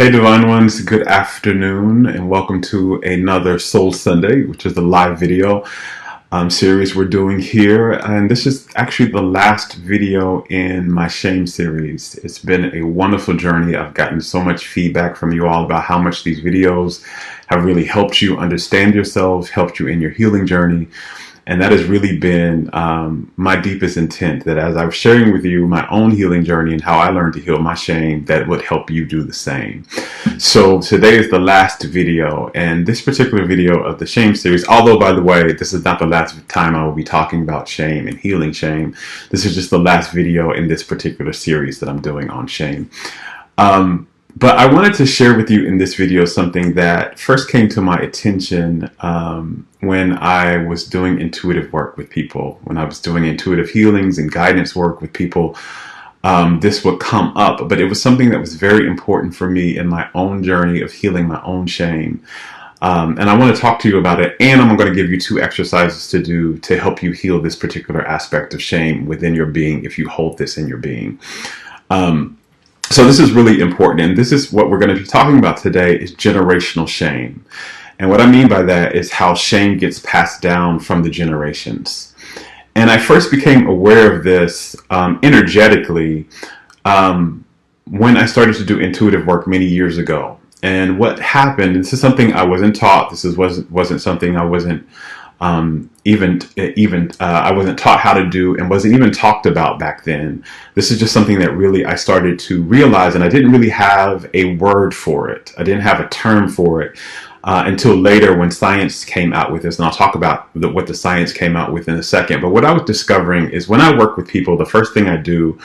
Hey Divine Ones, good afternoon and welcome to another Soul Sunday, which is the live video series we're doing here. And this is actually the last video in my shame series. It's been a wonderful journey. I've gotten so much feedback from you all about how much these videos have really helped you understand yourselves, helped you in your healing journey. And that has really been my deepest intent, that as I was sharing with you my own healing journey and how I learned to heal my shame, that would help you do the same. So today is the last video, and this particular video of the shame series, although by the way, this is not the last time I will be talking about shame and healing shame. This is just the last video in this particular series that I'm doing on shame. But I wanted to share with you in this video something that first came to my attention when I was doing intuitive work with people. When I was doing intuitive healings and guidance work with people, this would come up. But it was something that was very important for me in my own journey of healing my own shame. And I want to talk to you about it. And I'm going to give you 2 exercises to do to help you heal this particular aspect of shame within your being if you hold this in your being. So this is really important, and this is what we're going to be talking about today is generational shame. And what I mean by that is how shame gets passed down from the generations. And I first became aware of this energetically when I started to do intuitive work many years ago. And what happened, and this is something I wasn't taught, wasn't something I wasn't I wasn't taught how to do and wasn't even talked about back then. This is just something that really I started to realize, and I didn't really have a word for it. I didn't have a term for it until later when science came out with this, and I'll talk about what the science came out with in a second. But what I was discovering is when I work with people, the first thing I do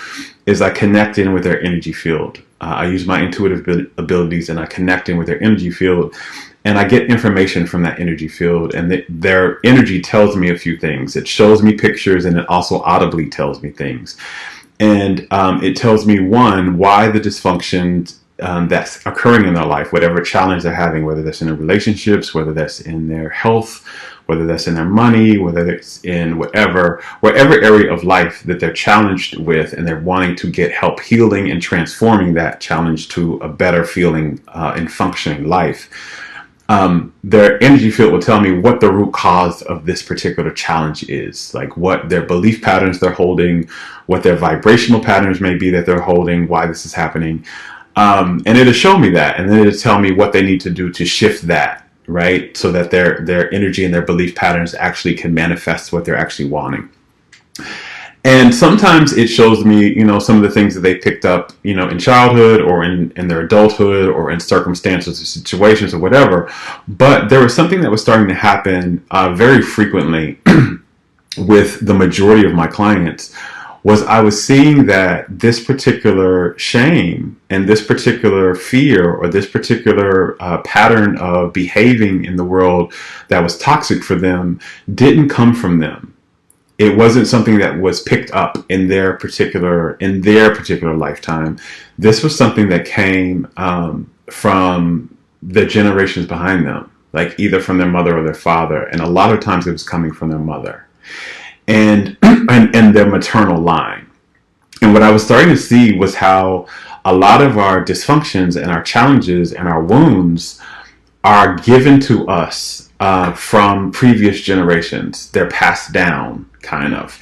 is I connect in with their energy field. I use my intuitive abilities and I connect in with their energy field. And I get information from that energy field, and their energy tells me a few things. It shows me pictures, and it also audibly tells me things. And it tells me, one, why the dysfunction that's occurring in their life, whatever challenge they're having, whether that's in their relationships, whether that's in their health, whether that's in their money, whether it's in whatever area of life that they're challenged with, and they're wanting to get help healing and transforming that challenge to a better feeling and functioning life. Their energy field will tell me what the root cause of this particular challenge is, like what their belief patterns they're holding, what their vibrational patterns may be that they're holding, why this is happening. And it'll show me that, and then it'll tell me what they need to do to shift that, right? So that their energy and their belief patterns actually can manifest what they're actually wanting. And sometimes it shows me, some of the things that they picked up, in childhood or in their adulthood or in circumstances or situations or whatever. But there was something that was starting to happen very frequently with the majority of my clients, was I was seeing that this particular shame and this particular fear or this particular pattern of behaving in the world that was toxic for them didn't come from them. It wasn't something that was picked up in their particular lifetime. This was something that came from the generations behind them, like either from their mother or their father, and a lot of times it was coming from their mother and their maternal line. And what I was starting to see was how a lot of our dysfunctions and our challenges and our wounds are given to us from previous generations. They're passed down, kind of.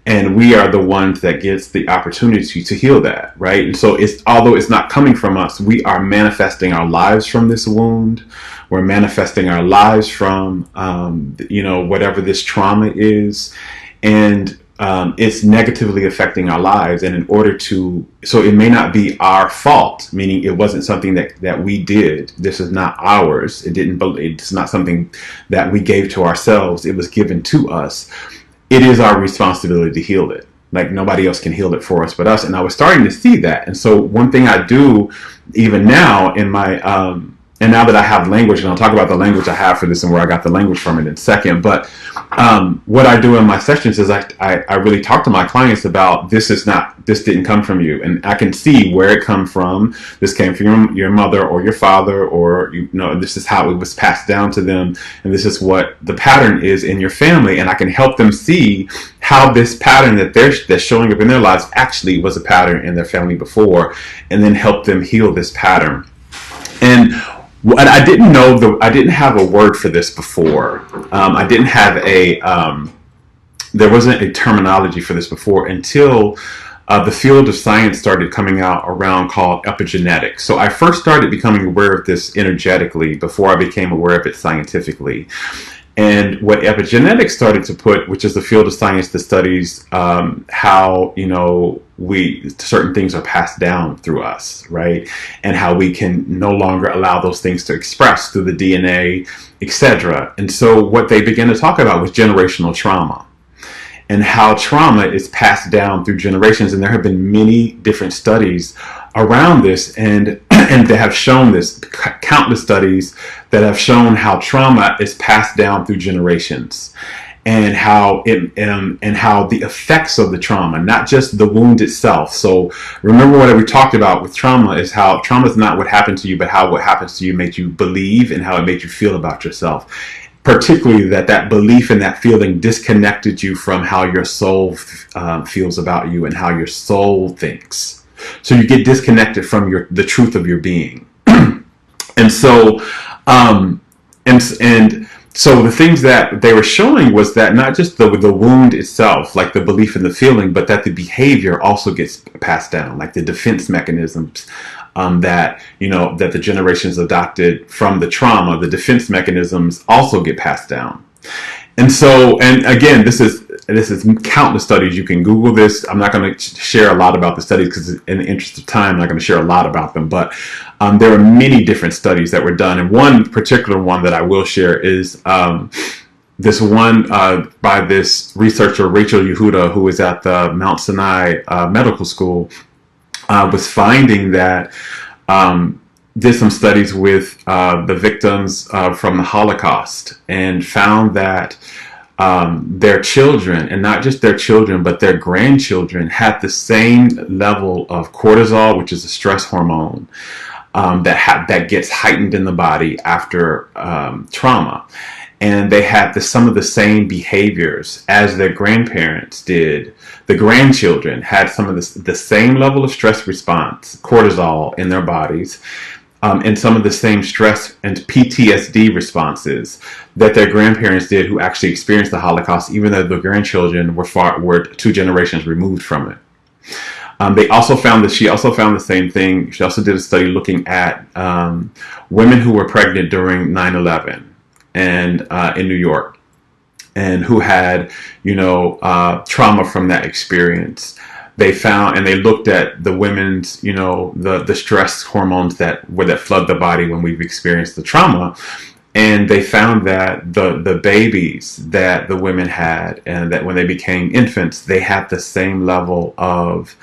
And we are the ones that gets the opportunity to heal that, right? And so although it's not coming from us, we are manifesting our lives from this wound. We're manifesting our lives from, whatever this trauma is. And it's negatively affecting our lives. And so it may not be our fault, meaning it wasn't something that we did. This is not ours. It's not something that we gave to ourselves. It was given to us. It is our responsibility to heal it. Like nobody else can heal it for us but us. And I was starting to see that. And so one thing I do even now in my, and now that I have language, and I'll talk about the language I have for this and where I got the language from in a second, but what I do in my sessions is I really talk to my clients about this didn't come from you, and I can see where it come from. This came from your mother or your father, or this is how it was passed down to them, and this is what the pattern is in your family, and I can help them see how this pattern that's showing up in their lives actually was a pattern in their family before, and then help them heal this pattern. And what I didn't know, I didn't have a word for this before. I didn't have there wasn't a terminology for this before until the field of science started coming out around called epigenetics. So I first started becoming aware of this energetically before I became aware of it scientifically. And what epigenetics started to put, which is the field of science that studies how, certain things are passed down through us, right? And how we can no longer allow those things to express through the DNA, etc. And so what they began to talk about was generational trauma, and how trauma is passed down through generations. And there have been many different studies around this, and they have shown this, countless studies that have shown how trauma is passed down through generations, and how the effects of the trauma, not just the wound itself. So remember what we talked about with trauma is how trauma is not what happened to you, but how what happens to you makes you believe and how it makes you feel about yourself. Particularly that belief and that feeling disconnected you from how your soul feels about you and how your soul thinks. So you get disconnected from the truth of your being. And so, and so the things that they were showing was that not just the wound itself, like the belief and the feeling, but that the behavior also gets passed down, like the defense mechanisms that the generations adopted from the trauma. The defense mechanisms also get passed down. And so, and again, this is countless studies. You can Google this. I'm not going to share a lot about the studies because in the interest of time, I'm not going to share a lot about them. But there are many different studies that were done. And one particular one that I will share is this one by this researcher, Rachel Yehuda, who is at the Mount Sinai Medical School, was finding that did some studies with the victims from the Holocaust, and found that their children, and not just their children, but their grandchildren, had the same level of cortisol, which is a stress hormone that gets heightened in the body after trauma. And they had some of the same behaviors as their grandparents did. The grandchildren had some of the same level of stress response, cortisol, in their bodies, and some of the same stress and PTSD responses that their grandparents did, who actually experienced the Holocaust, even though the grandchildren were 2 generations removed from it. She also found the same thing. She also did a study looking at women who were pregnant during 9/11 and in New York, and who had trauma from that experience. They found, and they looked at the women's the stress hormones that flood the body when we've experienced the trauma, and they found that the babies that the women had, and that when they became infants, they had the same level of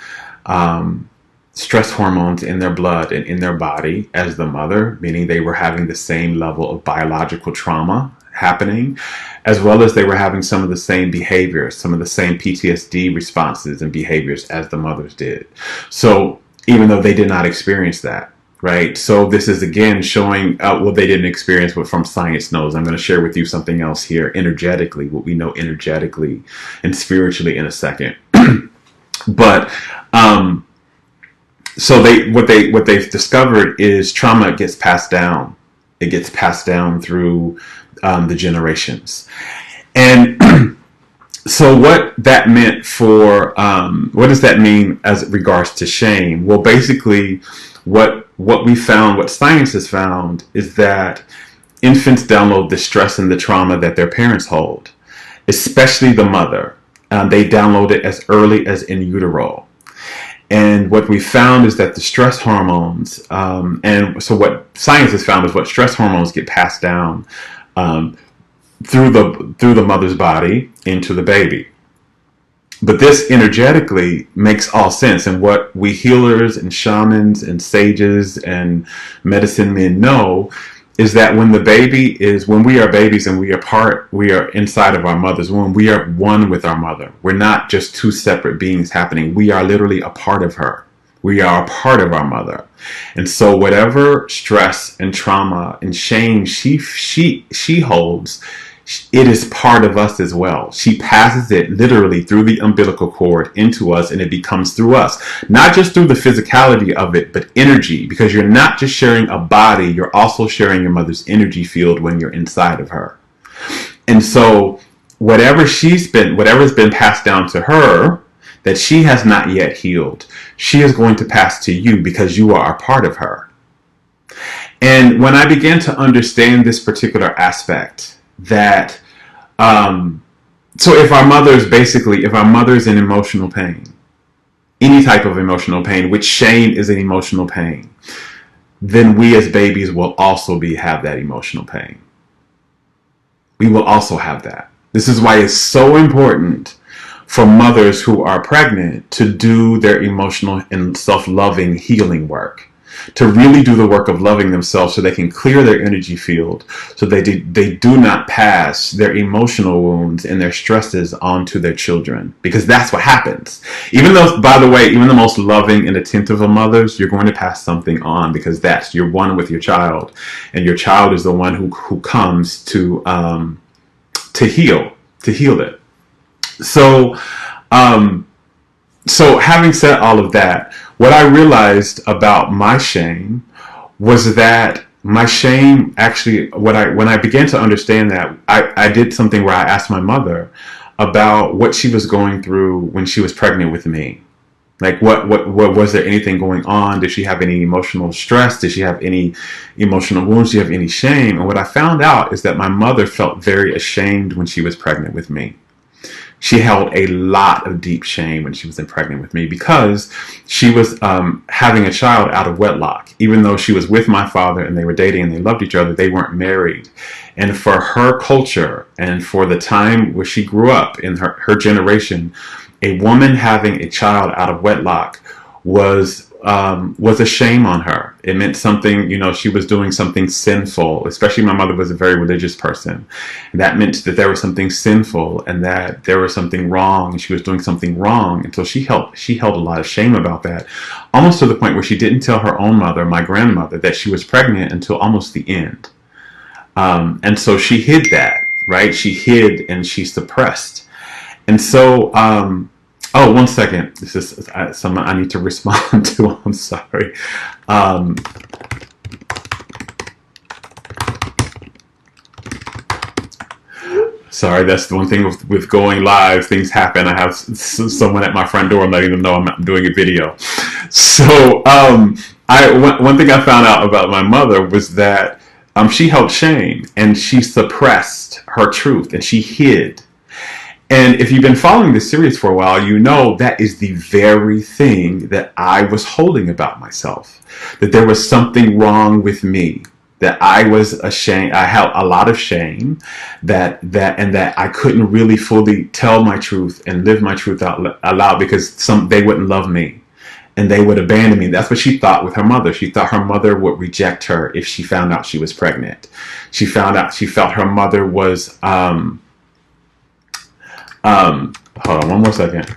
stress hormones in their blood and in their body as the mother, meaning they were having the same level of biological trauma happening, as well as they were having some of the same behaviors, some of the same PTSD responses and behaviors as the mothers did. So even though they did not experience that, right? So this is again showing what they didn't experience, what from science knows. I'm going to share with you something else here, energetically, what we know energetically and spiritually in a second. But so what they've discovered is trauma gets passed down. It gets passed down through the generations. And so what that meant for, what does that mean as it regards to shame? Well, basically what we found, what science has found, is that infants download the stress and the trauma that their parents hold, especially the mother. They download it as early as in utero. And what we found is that the stress hormones, and so what science has found is what stress hormones get passed down through the mother's body into the baby. But this energetically makes all sense. And what we healers and shamans and sages and medicine men know is that when we are babies and we are inside of our mother's womb, we are one with our mother. We're not just 2 separate beings happening. We are literally a part of her. We are a part of our mother. And so whatever stress and trauma and shame she holds, it is part of us as well. She passes it literally through the umbilical cord into us, and it becomes through us. Not just through the physicality of it, but energy, because you're not just sharing a body, you're also sharing your mother's energy field when you're inside of her. And so whatever's been passed down to her that she has not yet healed, she is going to pass to you because you are a part of her. And when I began to understand this particular aspect, that so if our mother's in emotional pain, any type of emotional pain, which shame is an emotional pain, then we as babies will also have that emotional pain. We will also have that. This is why it's so important for mothers who are pregnant to do their emotional and self-loving healing work, to really do the work of loving themselves so they can clear their energy field, so they do not pass their emotional wounds and their stresses onto their children, because that's what happens. Even though, by the way, even the most loving and attentive of mothers, you're going to pass something on, because you're one with your child, and your child is the one who comes to heal it. So having said all of that, what I realized about my shame was that my shame actually, when I began to understand that, I did something where I asked my mother about what she was going through when she was pregnant with me. Like, what was there anything going on? Did she have any emotional stress? Did she have any emotional wounds? Did she have any shame? And what I found out is that my mother felt very ashamed when she was pregnant with me. She held a lot of deep shame when she was pregnant with me, because she was having a child out of wedlock. Even though she was with my father and they were dating and they loved each other, they weren't married. And for her culture and for the time where she grew up in her generation, a woman having a child out of wedlock was a shame on her. It meant something, she was doing something sinful. Especially my mother was a very religious person. And that meant that there was something sinful and that there was something wrong, and she was doing something wrong. And so she held a lot of shame about that, almost to the point where she didn't tell her own mother, my grandmother, that she was pregnant until almost the end. And so she hid that, right? She hid and she suppressed. And so, oh, one second. This is something I need to respond to. I'm sorry. Sorry, that's the one thing with going live. Things happen. I have someone at my front door. I'm letting them know I'm doing a video. So, one thing I found out about my mother was that she held shame and she suppressed her truth and she hid. And if you've been following this series for a while, you know that is the very thing that I was holding about myself. That there was something wrong with me. That I was ashamed. I held a lot of shame. That I couldn't really fully tell my truth and live my truth out loud, because they wouldn't love me and they would abandon me. That's what she thought with her mother. She thought her mother would reject her if she found out she was pregnant. She felt her mother was. Hold on one more second.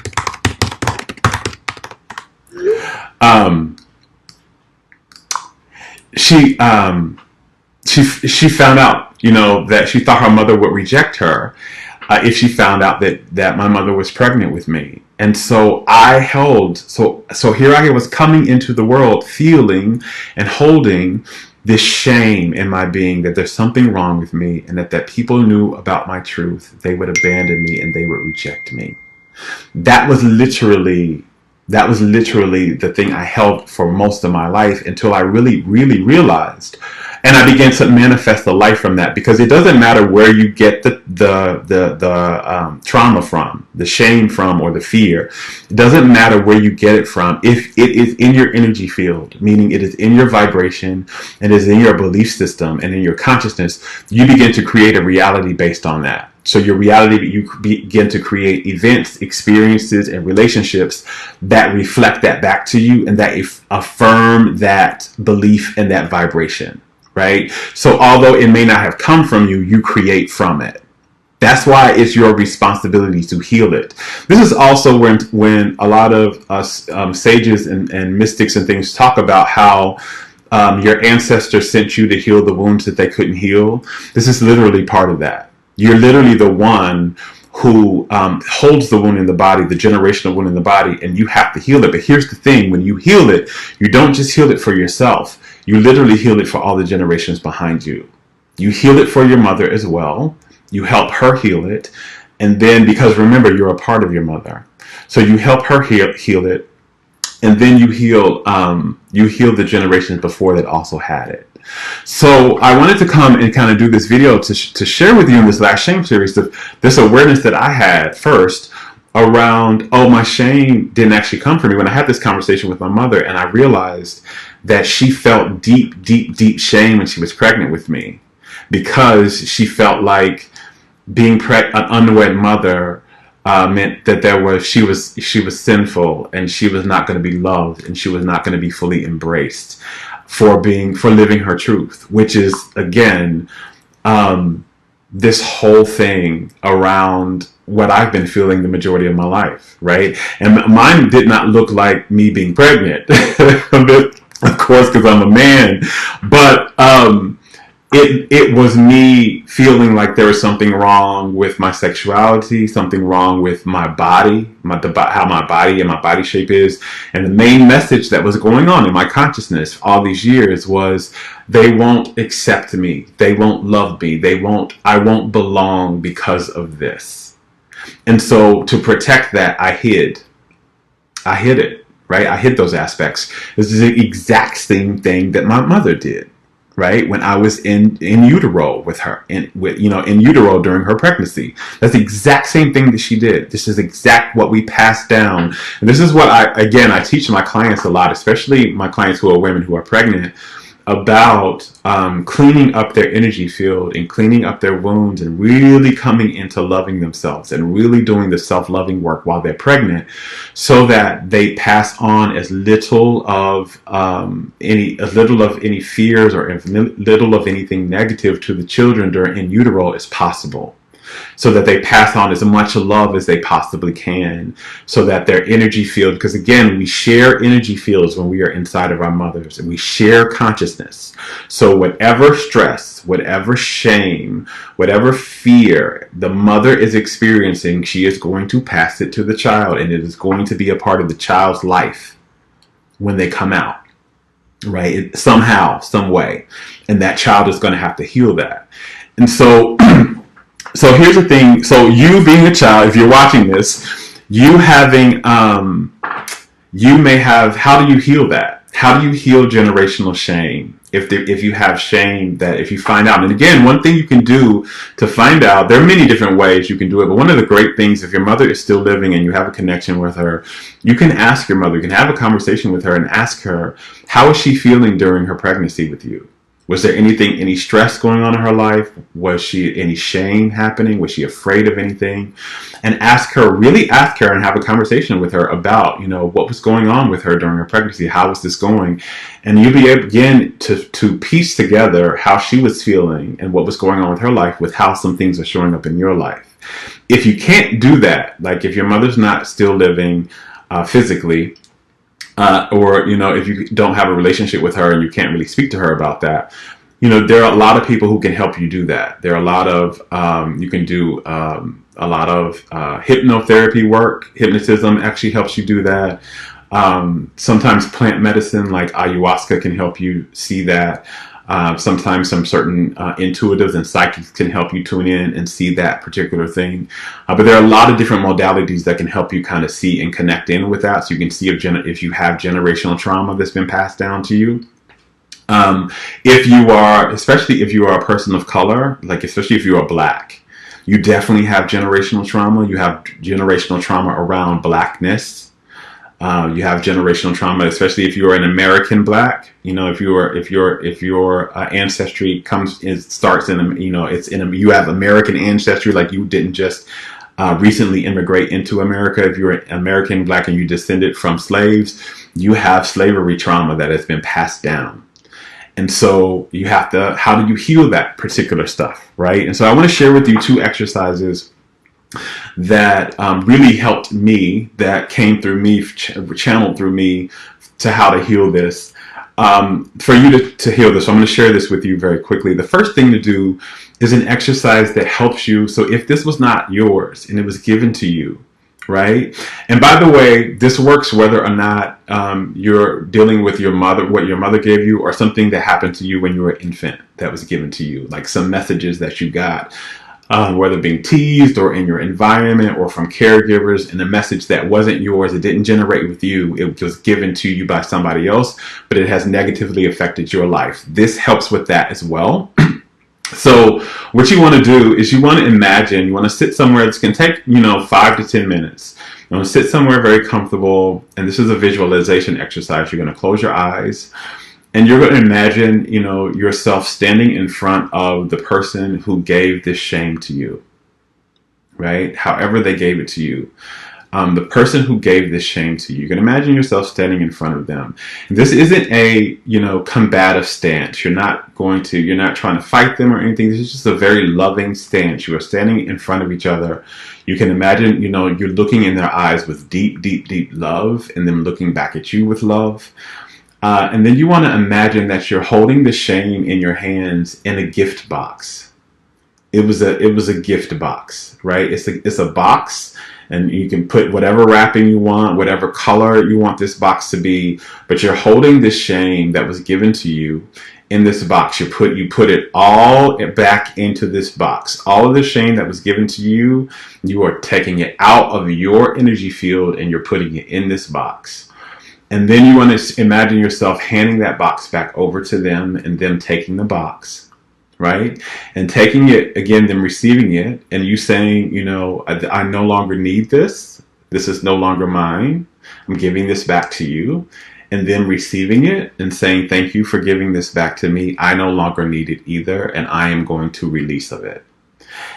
She found out, that she thought her mother would reject her if she found out that my mother was pregnant with me. And so so here I was coming into the world feeling and holding this shame in my being, that there's something wrong with me, and that people knew about my truth, they would abandon me and they would reject me. That was literally the thing I held for most of my life, until I really, really realized, and I began to manifest the life from that. Because it doesn't matter where you get the trauma from, the shame from, or the fear. It doesn't matter where you get it from. If it is in your energy field, meaning it is in your vibration, and is in your belief system and in your consciousness, you begin to create a reality based on that. So your reality, you begin to create events, experiences, and relationships that reflect that back to you, and that affirm that belief and that vibration, right? So although it may not have come from you, you create from it. That's why it's your responsibility to heal it. This is also when a lot of us sages and mystics and things talk about how your ancestors sent you to heal the wounds that they couldn't heal. This is literally part of that. You're literally the one who holds the wound in the body, the generational wound in the body, and you have to heal it. But here's the thing: when you heal it, you don't just heal it for yourself. You literally heal it for all the generations behind you. You heal it for your mother as well. You help her heal it. And then, because remember, you're a part of your mother. So you help her heal it. And then you heal the generations before that also had it. So I wanted to come and kind of do this video to share with you in this last shame series this awareness that I had first around, oh, my shame didn't actually come from me. When I had this conversation with my mother, and I realized that she felt deep, deep, deep shame when she was pregnant with me, because she felt like being an unwed mother meant that she was sinful, and she was not going to be loved, and she was not going to be fully embraced for living her truth, which is again this whole thing around what I've been feeling the majority of my life, right? And mine did not look like me being pregnant, of course, because I'm a man, but it was me feeling like there was something wrong with my sexuality, something wrong with my body, how my body and my body shape is. And the main message that was going on in my consciousness all these years was, they won't accept me, they won't love me, I won't belong because of this. And so to protect that, I hid it, right? I hid those aspects. This is the exact same thing that my mother did. Right, when I was in utero with her, in utero during her pregnancy. That's the exact same thing that she did. This is exact what we passed down. And this is what I teach my clients a lot, especially my clients who are women who are pregnant, about cleaning up their energy field and cleaning up their wounds and really coming into loving themselves and really doing the self-loving work while they're pregnant, so that they pass on as little of any fears or as little of anything negative to the children in utero as possible. So that they pass on as much love as they possibly can, so that their energy field, because again, we share energy fields when we are inside of our mothers, and we share consciousness. So whatever stress, whatever shame, whatever fear the mother is experiencing, she is going to pass it to the child, and it is going to be a part of the child's life when they come out, right? Somehow, some way. And that child is going to have to heal that. And so so here's the thing. So you being a child, if you're watching this, you may have, how do you heal that? How do you heal generational shame? If you have shame, that if you find out, and again, one thing you can do to find out, there are many different ways you can do it, but one of the great things, if your mother is still living and you have a connection with her, you can ask your mother, you can have a conversation with her and ask her, how is she feeling during her pregnancy with you? Was there any stress going on in her life? Was she any shame happening? Was she afraid of anything? And really ask her and have a conversation with her about, what was going on with her during her pregnancy? How was this going? And you'll be able, again, to piece together how she was feeling and what was going on with her life with how some things are showing up in your life. If you can't do that, like if your mother's not still living physically, or if you don't have a relationship with her and you can't really speak to her about that, there are a lot of people who can help you do that. There are a lot of you can do a lot of hypnotherapy work. Hypnotism actually helps you do that. Sometimes plant medicine like ayahuasca can help you see that. Sometimes some certain intuitives and psychics can help you tune in and see that particular thing. But there are a lot of different modalities that can help you kind of see and connect in with that, so you can see if you have generational trauma that's been passed down to you. Especially if you are a person of color, especially if you are Black, you definitely have generational trauma. You have generational trauma around Blackness. You have generational trauma, especially if you are an American Black. If your ancestry starts in, you have American ancestry, like you didn't just recently immigrate into America. If you're an American Black and you descended from slaves, you have slavery trauma that has been passed down. And so you have to, how do you heal that particular stuff, right? And so I want to share with you 2 exercises that really helped me, that came through me, channeled through me, to how to heal this. For you to heal this, I'm going to share this with you very quickly. The first thing to do is an exercise that helps you. So if this was not yours and it was given to you, right? And by the way, this works whether or not you're dealing with your mother, what your mother gave you, or something that happened to you when you were an infant that was given to you, like some messages that you got, whether being teased or in your environment or from caregivers, and a message that wasn't yours, it didn't generate with you, it was given to you by somebody else, but it has negatively affected your life. This helps with that as well. So what you want to do is you want to imagine, you want to sit somewhere that's going to take, 5 to 10 minutes. You want to sit somewhere very comfortable, and this is a visualization exercise. You're going to close your eyes, and you're going to imagine, yourself standing in front of the person who gave this shame to you, right? However they gave it to you. The person who gave this shame to you. You can imagine yourself standing in front of them. This isn't a, combative stance. You're not trying to fight them or anything. This is just a very loving stance. You are standing in front of each other. You can imagine, you're looking in their eyes with deep, deep, deep love, and them looking back at you with love. And then you want to imagine that you're holding the shame in your hands in a gift box. It was a gift box, right? It's a box. And you can put whatever wrapping you want, whatever color you want this box to be, but you're holding this shame that was given to you in this box. You put it all back into this box. All of the shame that was given to you, you are taking it out of your energy field and you're putting it in this box. And then you want to imagine yourself handing that box back over to them and them taking the box. Right? And taking it, again, them receiving it, and you saying, I no longer need this. This is no longer mine. I'm giving this back to you. And then receiving it and saying, thank you for giving this back to me. I no longer need it either, and I am going to release of it.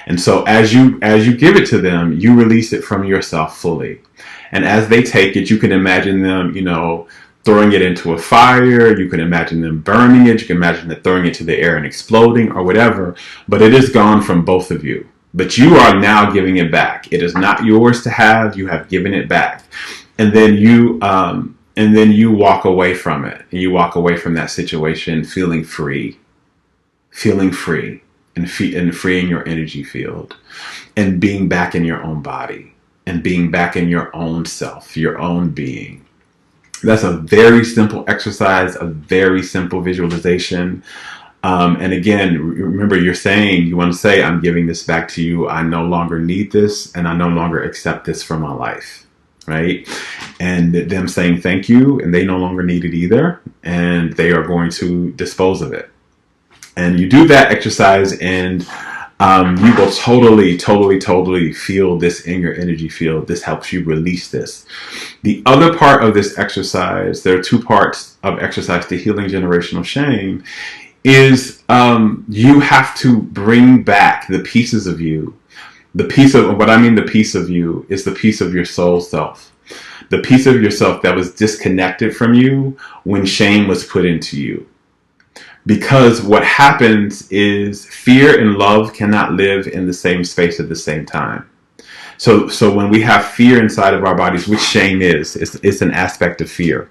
And so as you give it to them, you release it from yourself fully. And as they take it, you can imagine them, throwing it into a fire. You can imagine them burning it. You can imagine them throwing it to the air and exploding or whatever. But it is gone from both of you. But you are now giving it back. It is not yours to have. You have given it back. And then you walk away from it. And you walk away from that situation feeling free. Feeling free. And freeing your energy field. And being back in your own body. And being back in your own self. Your own being. That's a very simple exercise, a very simple visualization. And again, remember, you want to say, I'm giving this back to you. I no longer need this, and I no longer accept this for my life, right? And them saying thank you, and they no longer need it either, and they are going to dispose of it. And you do that exercise, and you will totally feel this in your energy field. This helps you release this. The other part of this exercise, there are two parts of exercise to healing generational shame, is you have to bring back the pieces of you. The piece of you is the piece of your soul self. The piece of yourself that was disconnected from you when shame was put into you. Because what happens is fear and love cannot live in the same space at the same time. So when we have fear inside of our bodies, which shame is, it's an aspect of fear.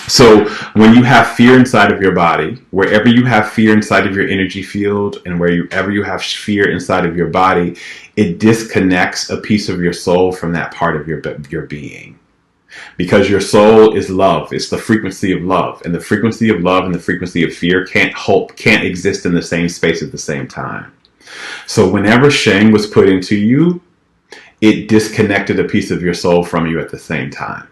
So when you have fear inside of your body, wherever you have fear inside of your energy field and wherever you have fear inside of your body, it disconnects a piece of your soul from that part of your being. Because your soul is love. It's the frequency of love. And the frequency of love and the frequency of fear can't exist in the same space at the same time. So whenever shame was put into you, it disconnected a piece of your soul from you at the same time.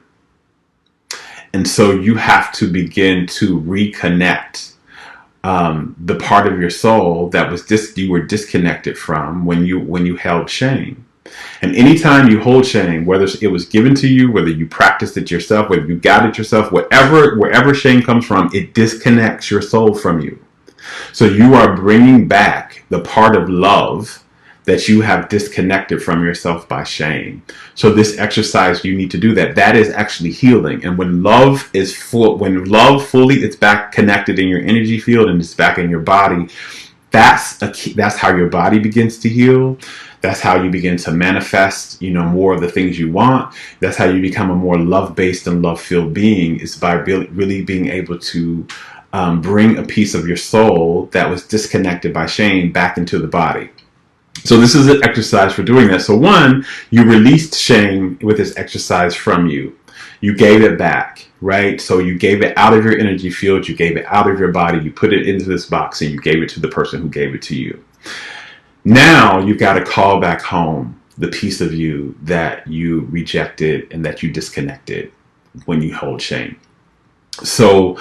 And so you have to begin to reconnect the part of your soul that you were disconnected from when you held shame. And anytime you hold shame, whether it was given to you, whether you practiced it yourself, whether you got it yourself, wherever shame comes from, it disconnects your soul from you. So you are bringing back the part of love that you have disconnected from yourself by shame. So this exercise, you need to do that. That is actually healing. And when love fully is back connected in your energy field and it's back in your body, that's how your body begins to heal. That's how you begin to manifest, more of the things you want. That's how you become a more love-based and love-filled being, is by really being able to bring a piece of your soul that was disconnected by shame back into the body. So this is an exercise for doing that. So one, you released shame with this exercise from you. You gave it back, right? So you gave it out of your energy field. You gave it out of your body. You put it into this box and you gave it to the person who gave it to you. Now you've got to call back home the piece of you that you rejected and that you disconnected when you hold shame. So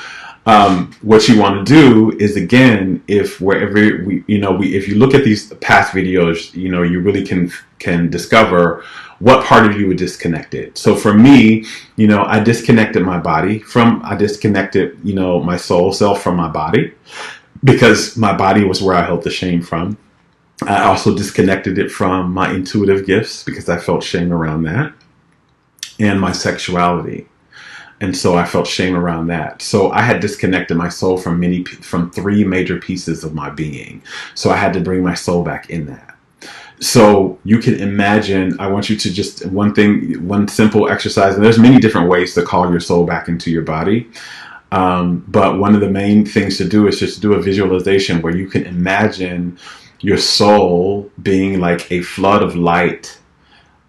what you want to do is, again, if you look at these past videos, you really can discover what part of you was disconnected. So for me, I disconnected my body I disconnected, my soul self from my body, because my body was where I held the shame from. I also disconnected it from my intuitive gifts because I felt shame around that, and my sexuality. And so I felt shame around that. So I had disconnected my soul from three major pieces of my being. So I had to bring my soul back in that. So you can imagine, I want you to just, one simple exercise, and there's many different ways to call your soul back into your body. But one of the main things to do is just do a visualization where you can imagine your soul being like a flood of light,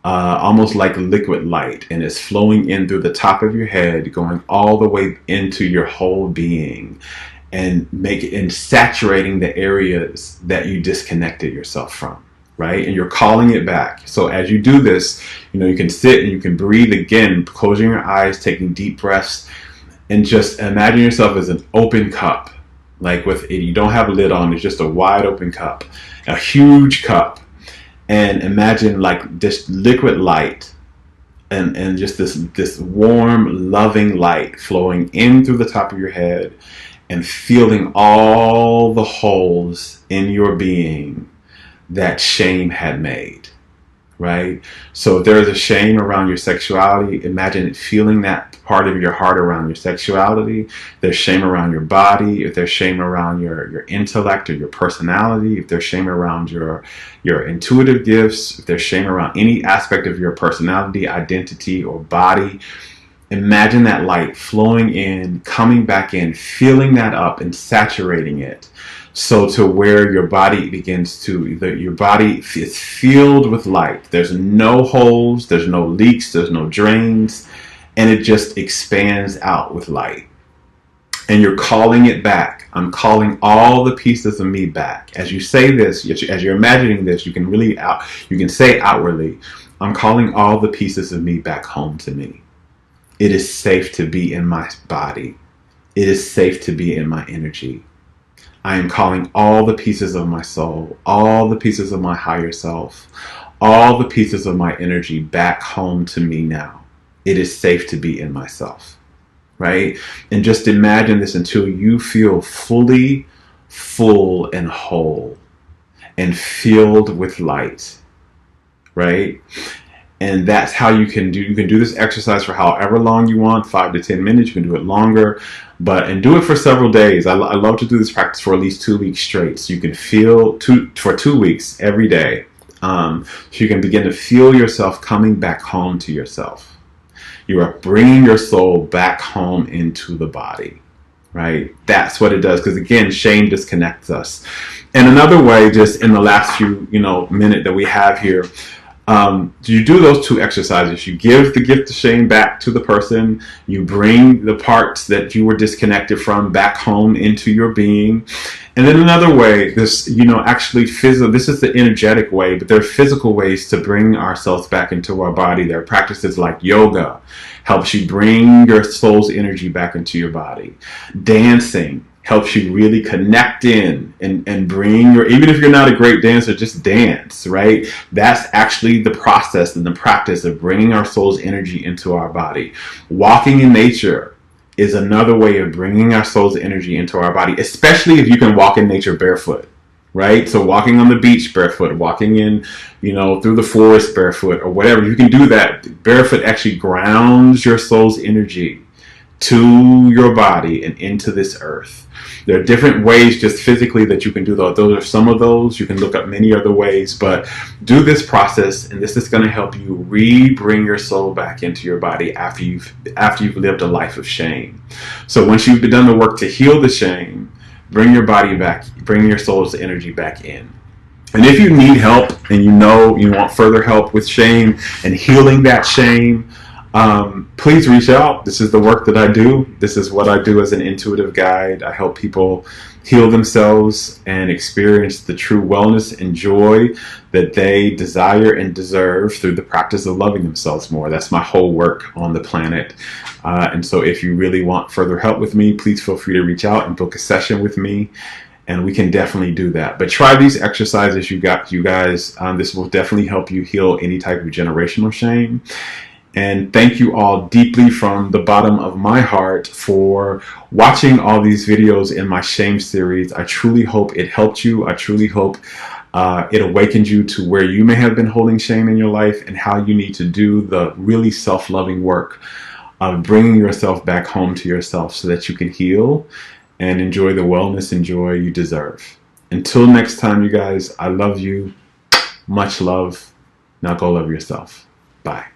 almost like liquid light, and it's flowing in through the top of your head, going all the way into your whole being, and saturating the areas that you disconnected yourself from, right? And you're calling it back. So as you do this, you can sit and you can breathe again, closing your eyes, taking deep breaths, and just imagine yourself as an open cup, like you don't have a lid on, it's just a wide open cup, a huge cup. And imagine like this liquid light and just this warm, loving light flowing in through the top of your head and feeling all the holes in your being that shame had made, right? So if there's a shame around your sexuality, imagine it feeling that part of your heart around your sexuality. There's shame around your body. If there's shame around your intellect or your personality, if there's shame around your intuitive gifts, if there's shame around any aspect of your personality, identity, or body, imagine that light flowing in, coming back in, filling that up and saturating it. So to where your body your body is filled with light. There's no holes, there's no leaks, there's no drains, and it just expands out with light. And you're calling it back. I'm calling all the pieces of me back. As you say this, as you're imagining this, you can say outwardly, I'm calling all the pieces of me back home to me. It is safe to be in my body. It is safe to be in my energy. I am calling all the pieces of my soul, all the pieces of my higher self, all the pieces of my energy back home to me now. It is safe to be in myself, right? And just imagine this until you feel fully full and whole and filled with light, right? And that's how you can do this exercise for however long you want, 5 to 10 minutes. You can do it longer, and do it for several days. I love to do this practice for at least 2 weeks straight. So you can feel for 2 weeks every day. So you can begin to feel yourself coming back home to yourself. You are bringing your soul back home into the body, right? That's what it does. Because again, shame disconnects us. And another way, just in the last few, minute that we have here, you do those two exercises. You give the gift of shame back to the person. You bring the parts that you were disconnected from back home into your being. And then another way, this, actually physical, this is the energetic way, but there are physical ways to bring ourselves back into our body. There are practices like yoga, helps you bring your soul's energy back into your body. Dancing helps you really connect in and bring even if you're not a great dancer, just dance, right? That's actually the process and the practice of bringing our soul's energy into our body. Walking in nature is another way of bringing our soul's energy into our body, especially if you can walk in nature barefoot, right? So walking on the beach barefoot, walking in, through the forest barefoot or whatever, you can do that. Barefoot actually grounds your soul's energy to your body and into this earth. There are different ways just physically that you can do those. Those are some of those. You can look up many other ways, but do this process, and this is going to help you bring your soul back into your body after you've lived a life of shame. So once you've done the work to heal the shame, bring your body back, bring your soul's energy back in. And if you need help and you know you want further help with shame and healing that shame, please reach out. This is the work that I do. This is what I do as an intuitive guide. I help people heal themselves and experience the true wellness and joy that they desire and deserve through the practice of loving themselves more. That's my whole work on the planet. And so if you really want further help with me, please feel free to reach out and book a session with me. And we can definitely do that. But try these exercises, you guys. This will definitely help you heal any type of generational shame. And thank you all deeply from the bottom of my heart for watching all these videos in my shame series. I truly hope it helped you. I truly hope it awakened you to where you may have been holding shame in your life and how you need to do the really self-loving work of bringing yourself back home to yourself so that you can heal and enjoy the wellness and joy you deserve. Until next time, you guys, I love you. Much love. Now go love yourself. Bye.